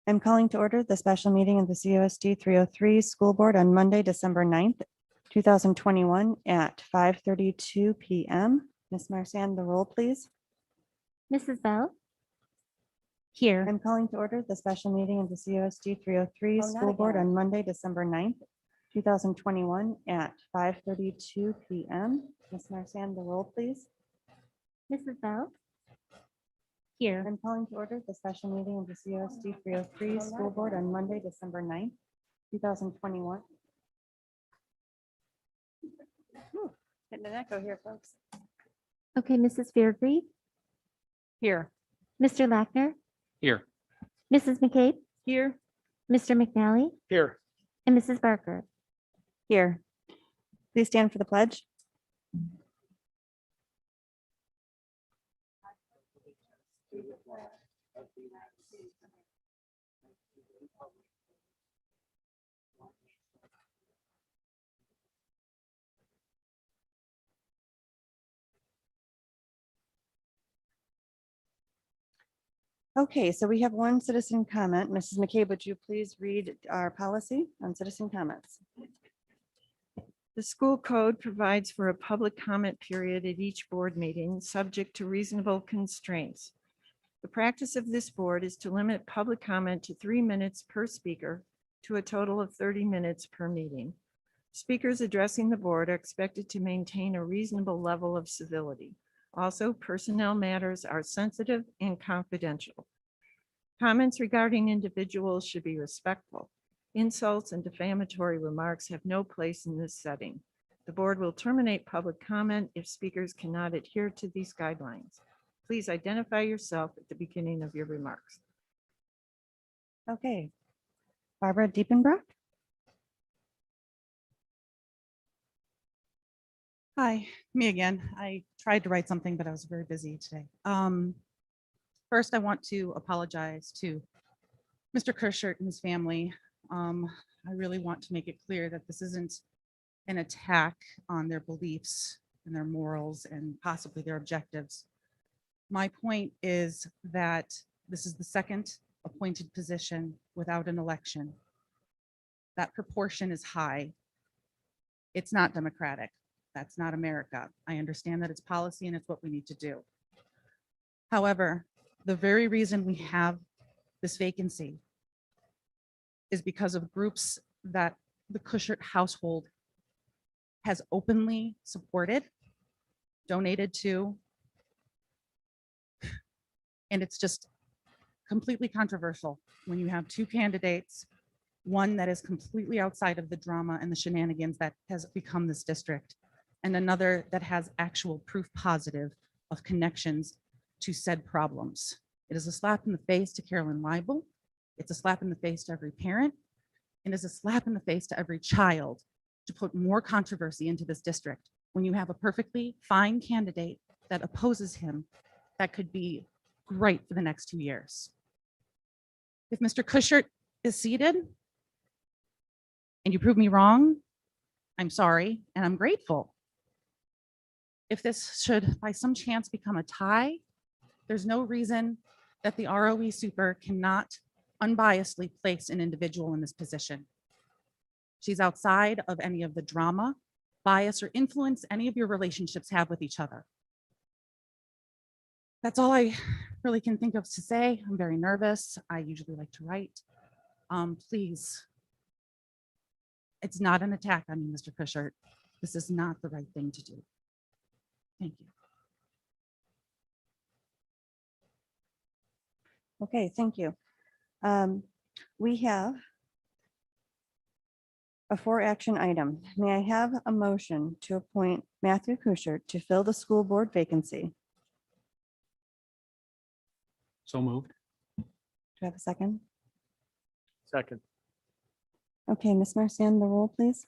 I'm calling to order the special meeting of the COSD 303 School Board on Monday, December 9th, 2021 at 5:32 PM. Ms. Marsan, the roll, please. Mrs. Bell? Here. I'm calling to order the special meeting of the COSD 303 School Board on Monday, December 9th, 2021 at 5:32 PM. Ms. Marsan, the roll, please. Mrs. Bell? Here. I'm calling to order the special meeting of the COSD 303 School Board on Monday, December 9th, 2021. Getting an echo here, folks. Okay, Mrs. Fairgrave? Here. Mr. Lackner? Here. Mrs. McCabe? Here. Mr. McNally? Here. And Mrs. Barker? Here. Please stand for the pledge. Okay, so we have one citizen comment. Mrs. McCabe, would you please read our policy on citizen comments? The school code provides for a public comment period at each board meeting, subject to reasonable constraints. The practice of this board is to limit public comment to 3 minutes per speaker to a total of 30 minutes per meeting. Speakers addressing the board are expected to maintain a reasonable level of civility. Also, personnel matters are sensitive and confidential. Comments regarding individuals should be respectful. Insults and defamatory remarks have no place in this setting. The board will terminate public comment if speakers cannot adhere to these guidelines. Please identify yourself at the beginning of your remarks. Okay. Barbara Diepenbrock? Hi, me again. I tried to write something, but I was very busy today. First, I want to apologize to Mr. Kershert and his family. I really want to make it clear that this isn't an attack on their beliefs and their morals and possibly their objectives. My point is that this is the second appointed position without an election. That proportion is high. It's not democratic. That's not America. I understand that it's policy and it's what we need to do. However, the very reason we have this vacancy is because of groups that the Kushert household has openly supported, donated to, and it's just completely controversial when you have two candidates, one that is completely outside of the drama and the shenanigans that has become this district, and another that has actual proof positive of connections to said problems. It is a slap in the face to Carolyn Weibel. It's a slap in the face to every parent, and it's a slap in the face to every child to put more controversy into this district when you have a perfectly fine candidate that opposes him that could be great for the next 2 years. If Mr. Kushert is seated and you prove me wrong, I'm sorry and I'm grateful. If this should by some chance become a tie, there's no reason that the ROE super cannot unbiasedly place an individual in this position. She's outside of any of the drama, bias, or influence any of your relationships have with each other. That's all I really can think of to say. I'm very nervous. I usually like to write. Please, it's not an attack on you, Mr. Kushert. This is not the right thing to do. Thank you. Okay, thank you. We have a 4-action item. May I have a motion to appoint Matthew Kushert to fill the school board vacancy? So moved. Do I have a second? Second. Okay, Ms. Marsan, the roll, please.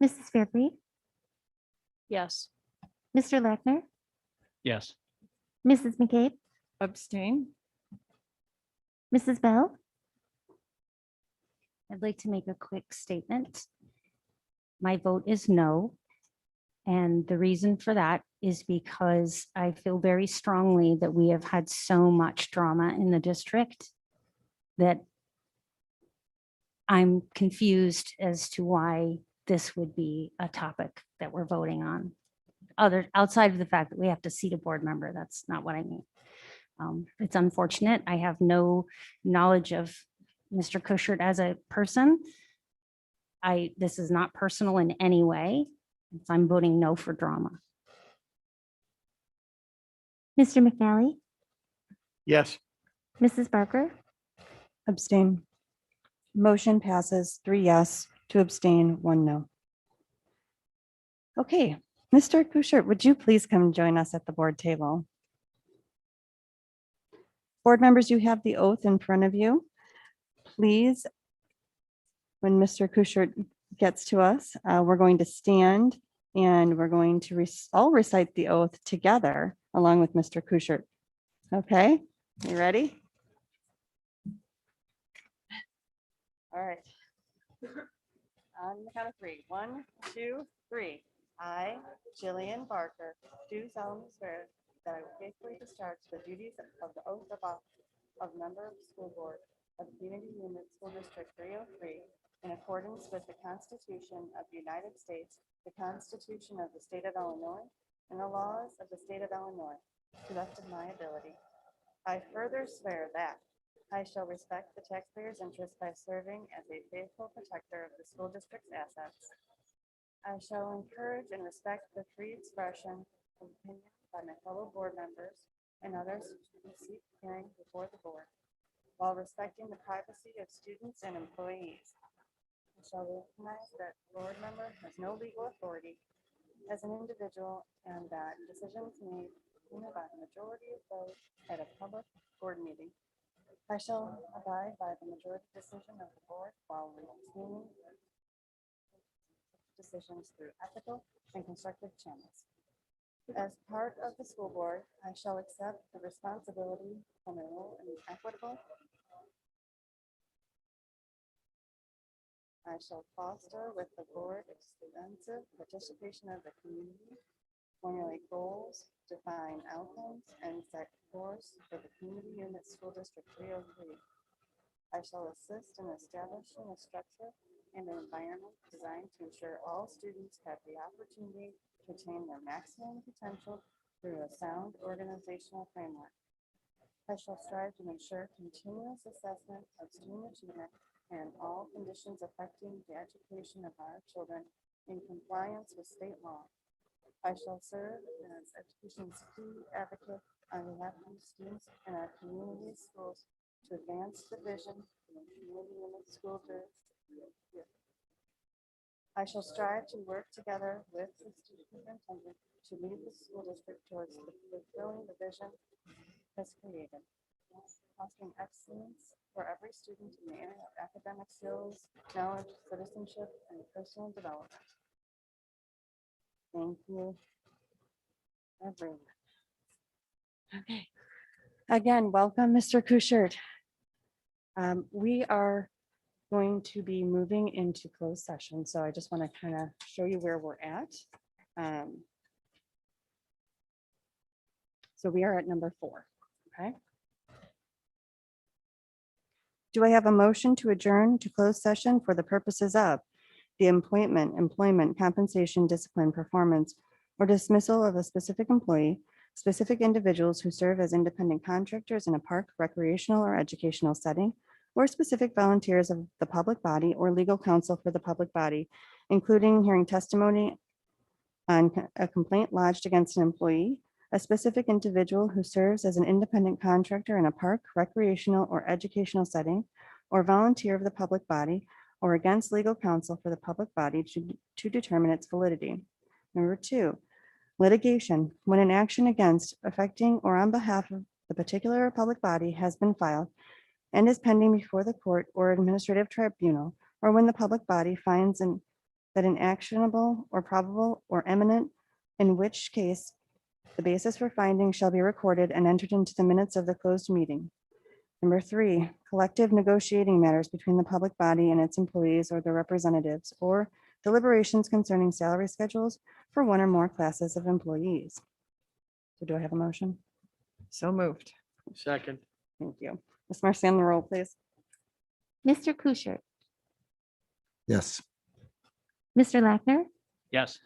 Mrs. Fairgrave? Yes. Mr. Lackner? Yes. Mrs. McCabe? Abstain. Mrs. Bell? I'd like to make a quick statement. My vote is no. And the reason for that is because I feel very strongly that we have had so much drama in the district that I'm confused as to why this would be a topic that we're voting on. Outside of the fact that we have to seat a board member, that's not what I mean. It's unfortunate. I have no knowledge of Mr. Kuschert as a person. This is not personal in any way. So I'm voting no for drama. Mr. McNally, Yes. Mrs. Barker, Abstain. Motion passes 3 yes, 2 abstain, 1 no. Okay, Mr. Kuschert, would you please come join us at the board table? Board members, you have the oath in front of you. Please, when Mr. Kuschert gets to us, we're going to stand and we're going to all recite the oath together along with Mr. Kuschert. Okay, you ready? All right. On the count of 3. 1, 2, 3. I, Jillian Barker, do solemnly swear that I will faithfully discharge the duties of the oath of office of member of the school board of the Community Unit School District 303 in accordance with the Constitution of the United States, the Constitution of the State of Illinois, and the laws of the State of Illinois, to the best of my ability. I further swear that I shall respect the taxpayers' interest by serving as a faithful protector of the school district's assets. I shall encourage and respect the free expression of opinion by my fellow board members and others who seek hearing before the board, while respecting the privacy of students and employees. I shall recognize that the board member has no legal authority as an individual and that decisions made only by the majority of votes at a public board meeting. I shall abide by the majority decision of the board while retaining decisions through ethical and constructive channels. As part of the school board, I shall accept the responsibility for my role in equitable. I shall foster with the board extensive participation of the community, formulate goals, define outcomes, and set course for the Community Unit School District 303. I shall assist in establishing a structure and an environment designed to ensure all students have the opportunity to attain their maximum potential through a sound organizational framework. I shall strive to ensure continuous assessment of student achievement and all conditions affecting the education of our children in compliance with state law. I shall serve as education's key advocate on behalf of students in our community schools to advance the vision of the Community Unit School District. I shall strive to work together with the superintendent to lead the school district towards fulfilling the vision has created, fostering excellence for every student in the area of academic skills, knowledge, citizenship, and personal development. Thank you, everyone. Okay. Again, welcome, Mr. Kuschert. We are going to be moving into closed session, so I just want to kind of show you where we're at. So we are at number 4, okay? Do I have a motion to adjourn to closed session for the purposes of the employment, compensation, discipline, performance, or dismissal of a specific employee, specific individuals who serve as independent contractors in a park, recreational, or educational setting, or specific volunteers of the public body or legal counsel for the public body, including hearing testimony on a complaint lodged against an employee, a specific individual who serves as an independent contractor in a park, recreational, or educational setting, or volunteer of the public body, or against legal counsel for the public body to determine its validity. Number 2, litigation, when an action against, affecting, or on behalf of the particular public body has been filed and is pending before the court or administrative tribunal, or when the public body finds that an actionable or probable or eminent, in which case the basis for finding shall be recorded and entered into the minutes of the closed meeting. Number 3, collective negotiating matters between the public body and its employees or their representatives, or deliberations concerning salary schedules for one or more classes of employees. So do I have a motion? So moved. Second. Thank you. Ms. Marcy, on the roll, please. Mr. Kuschert, Yes. Mr. Lackner, Yes.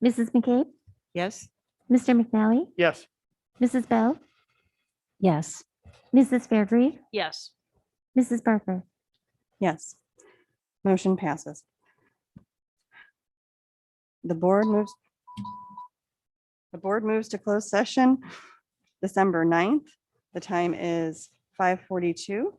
Mrs. McCabe, Yes, Mr. McNally, Yes. Mrs. Bell, Yes. Mrs. Fairgrave, Yes. Mrs. Barker. Yes. Motion passes. The board moves to closed session December 9th. The time is 5:42.